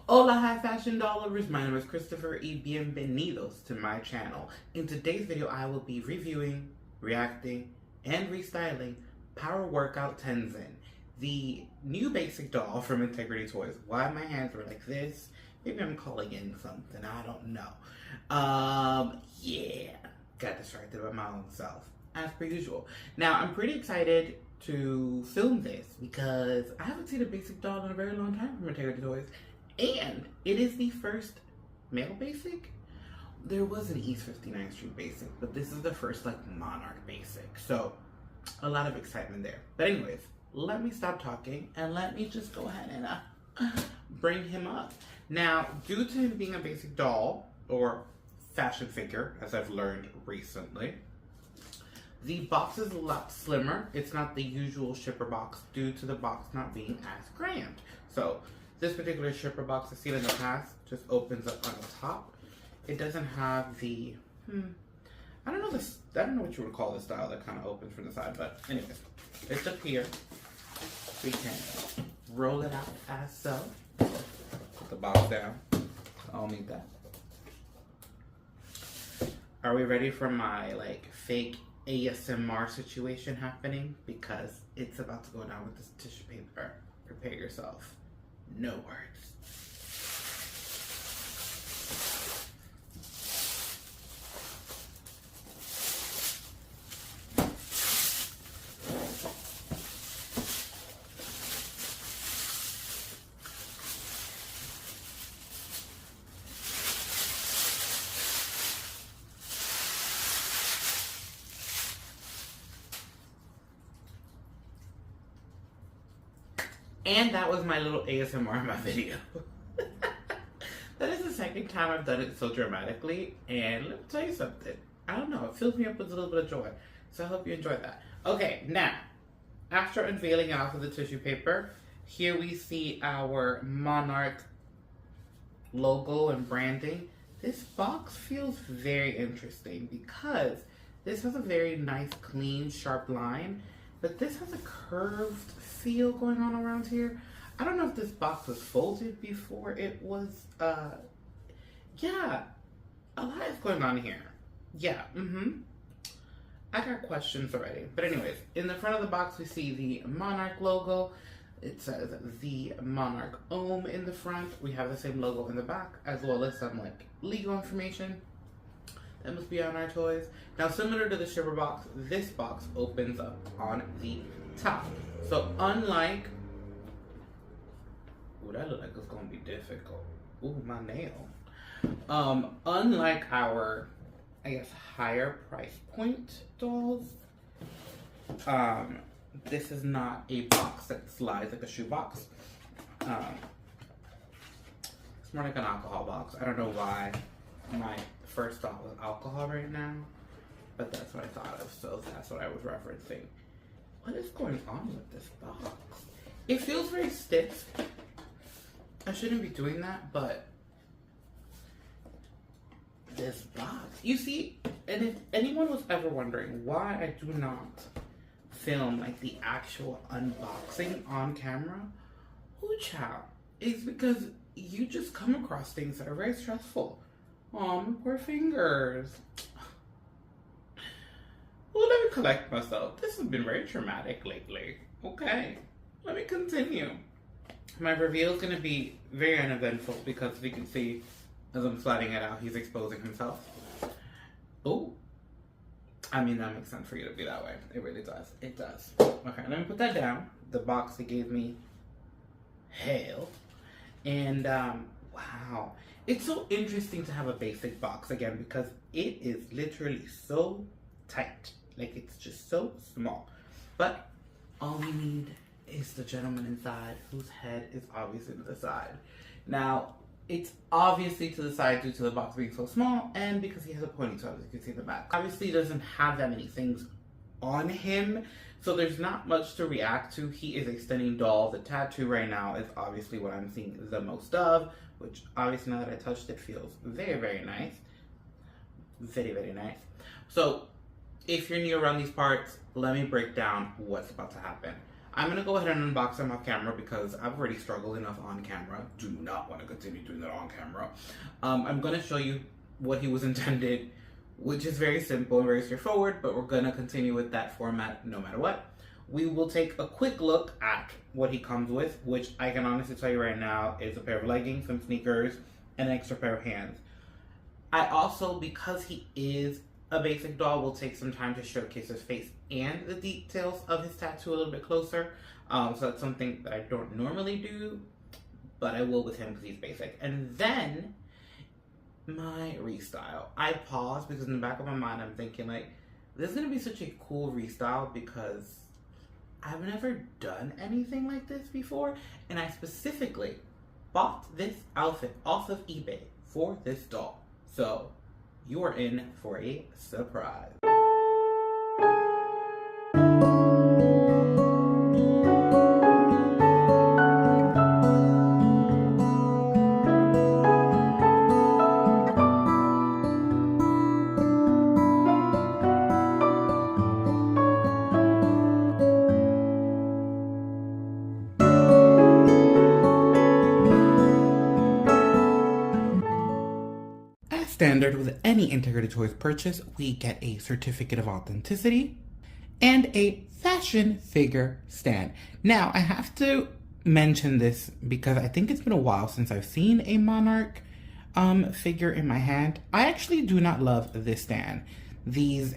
Hola, high fashion doll lovers. My name is Christopher y bienvenidos to my channel. In today's video, I will be reviewing, reacting, and restyling Power Workout Tenzin, the new basic doll from Integrity Toys. Why my hands were like this? Maybe I'm calling in something. I don't know. Yeah. Got distracted by my own self, as per usual. Now, I'm pretty excited to film this because I haven't seen a basic doll in a very long time from Integrity Toys. And it is the first male basic. There was an East 59th Street basic, but this is the first like Monarch basic. So a lot of excitement there. But anyways, let me stop talking and let me just go ahead and bring him up. Now, due to him being a basic doll or fashion figure, as I've learned recently, the box is a lot slimmer. It's not the usual shipper box due to the box not being as crammed. So this particular shipper box I've seen in the past just opens up on the top. It doesn't have the, I don't know what you would call this style that kind of opens from the side, but anyways, it's up here. We can roll it out as so. Put the box down. I'll need that. Are we ready for my like fake ASMR situation happening? Because it's about to go down with this tissue paper. Prepare yourself. No words. And that was my little ASMR in my video. That is the second time I've done it so dramatically. And let me tell you something. I don't know. It fills me up with a little bit of joy. So I hope you enjoyed that. Okay, now, after unveiling it off of the tissue paper, here we see our Monarch logo and branding. This box feels very interesting because this has a very nice, clean, sharp line. But this has a curved feel going on around here. I don't know if this box was folded before it was, yeah, a lot is going on here. Yeah, I got questions already. But anyways, in the front of the box, we see the Monarch logo. It says the Monarch Ohm in the front. We have the same logo in the back, as well as some like legal information that must be on our toys. Now, similar to the shipper box, this box opens up on the top. So unlike, ooh, that looks like it's gonna be difficult. Ooh, my nail. Unlike our, I guess, higher price point dolls, this is not a box that slides like a shoe box. It's more like an alcohol box. I don't know why my first thought was alcohol right now, but that's what I thought of, so that's what I was referencing. What is going on with this box? It feels very stiff. I shouldn't be doing that, but this box, you see, and if anyone was ever wondering why I do not film like the actual unboxing on camera, ooh child, it's because you just come across things that are very stressful. Oh, my poor fingers. Well, let me collect myself. This has been very traumatic lately. Okay, let me continue. My reveal is going to be very uneventful because we can see as I'm sliding it out, he's exposing himself. Oh, I mean, that makes sense for you to be that way. It really does. It does. Okay, let me put that down. The box he gave me, hell. And, wow. It's so interesting to have a basic box again because it is literally so tight. Like, it's just so small. But all we need is the gentleman inside whose head is obviously to the side. Now, it's obviously to the side due to the box being so small and because he has a ponytail, as you can see in the back. Obviously, he doesn't have that many things on him, so there's not much to react to. He is a stunning doll. The tattoo right now is obviously what I'm seeing the most of, which obviously now that I touched it feels very, very nice. Very, very nice. So if you're new around these parts, let me break down what's about to happen. I'm going to go ahead and unbox him off camera because I've already struggled enough on camera. Do not want to continue doing that on camera. I'm going to show you what he was intended, which is very simple and very straightforward, but we're going to continue with that format no matter what. We will take a quick look at what he comes with, which I can honestly tell you right now is a pair of leggings, some sneakers, and an extra pair of hands. I also, because he is a basic doll, will take some time to showcase his face and the details of his tattoo a little bit closer. So that's something that I don't normally do, but I will with him because he's basic. And then my restyle. I paused because in the back of my mind I'm thinking like, this is going to be such a cool restyle because I've never done anything like this before. And I specifically bought this outfit off of eBay for this doll. So you are in for a surprise. Standard with any Integrated Toys purchase, we get a certificate of authenticity and a fashion figure stand. Now, I have to mention this because I think it's been a while since I've seen a Monarch figure in my hand. I actually do not love this stand. These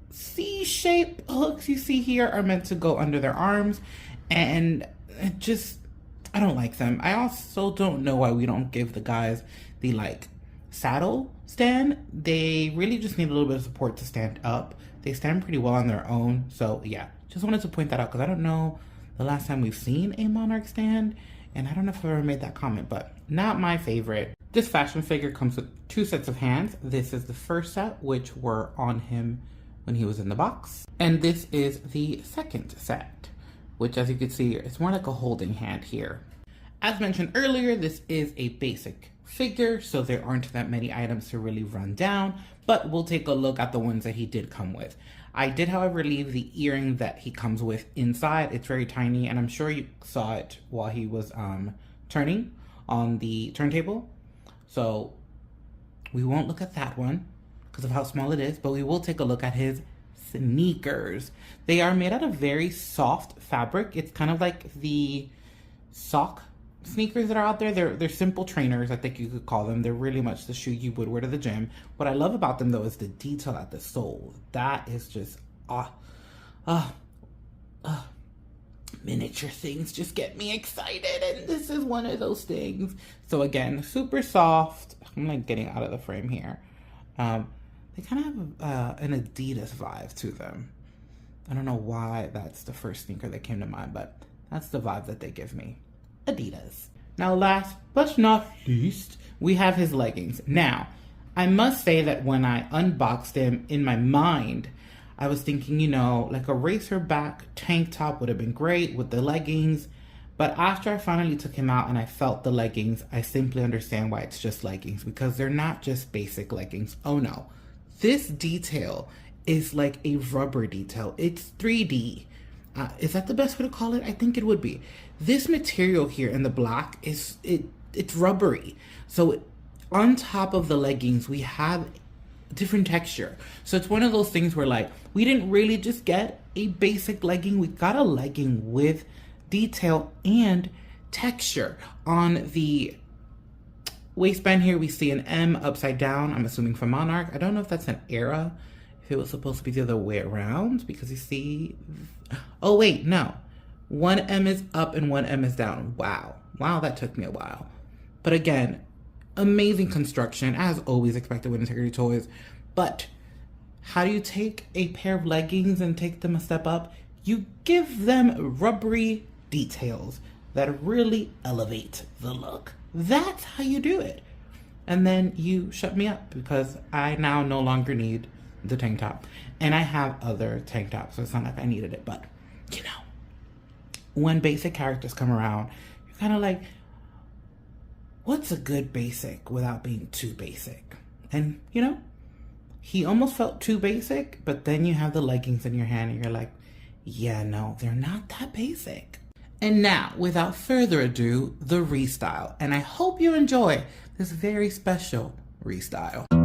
C-shaped hooks you see here are meant to go under their arms, and I don't like them. I also don't know why we don't give the guys the saddle stand. They really just need a little bit of support to stand up. They stand pretty well on their own. So yeah, just wanted to point that out because I don't know the last time we've seen a Monarch stand, and I don't know if I've ever made that comment, but not my favorite. This fashion figure comes with 2 sets of hands. This is the first set, which were on him when he was in the box. And this is the second set, which as you can see, it's more like a holding hand here. As mentioned earlier, this is a basic figure, so there aren't that many items to really run down, but we'll take a look at the ones that he did come with. I did, however, leave the earring that he comes with inside. It's very tiny, and I'm sure you saw it while he was turning on the turntable. So we won't look at that one because of how small it is, but we will take a look at his sneakers. They are made out of very soft fabric. It's kind of like the sock sneakers that are out there. They're simple trainers, I think you could call them. They're really much the shoe you would wear to the gym. What I love about them though is the detail at the sole. That is just miniature things just get me excited, and this is one of those things. So again, super soft. I'm getting out of the frame here. They kind of have an Adidas vibe to them. I don't know why that's the first sneaker that came to mind, but that's the vibe that they give me. Adidas. Now, last but not least, we have his leggings. Now, I must say that when I unboxed him, in my mind, I was thinking, like a racer back tank top would have been great with the leggings. But after I finally took him out and I felt the leggings, I simply understand why it's just leggings, because they're not just basic leggings. Oh no. This detail is like a rubber detail. It's 3D. Is that the best way to call it? I think it would be. This material here in the black it's rubbery. So on top of the leggings, we have different texture. So it's one of those things where we didn't really just get a basic legging. We got a legging with detail and texture. On the waistband here, we see an M upside down. I'm assuming for Monarch. I don't know if that's an era. If it was supposed to be the other way around, because you see, oh wait, no. One M is up and one M is down. Wow, that took me a while. But again, amazing construction, as always expected with Integrity Toys. But how do you take a pair of leggings and take them a step up? You give them rubbery details that really elevate the look. That's how you do it. And then you shut me up because I now no longer need the tank top. And I have other tank tops, so it's not like I needed it. But, when basic characters come around, you're kind of like, what's a good basic without being too basic? And, he almost felt too basic, but then you have the leggings in your hand and you're like, Yeah, no, they're not that basic. And now, without further ado, the restyle. And I hope you enjoy this very special restyle.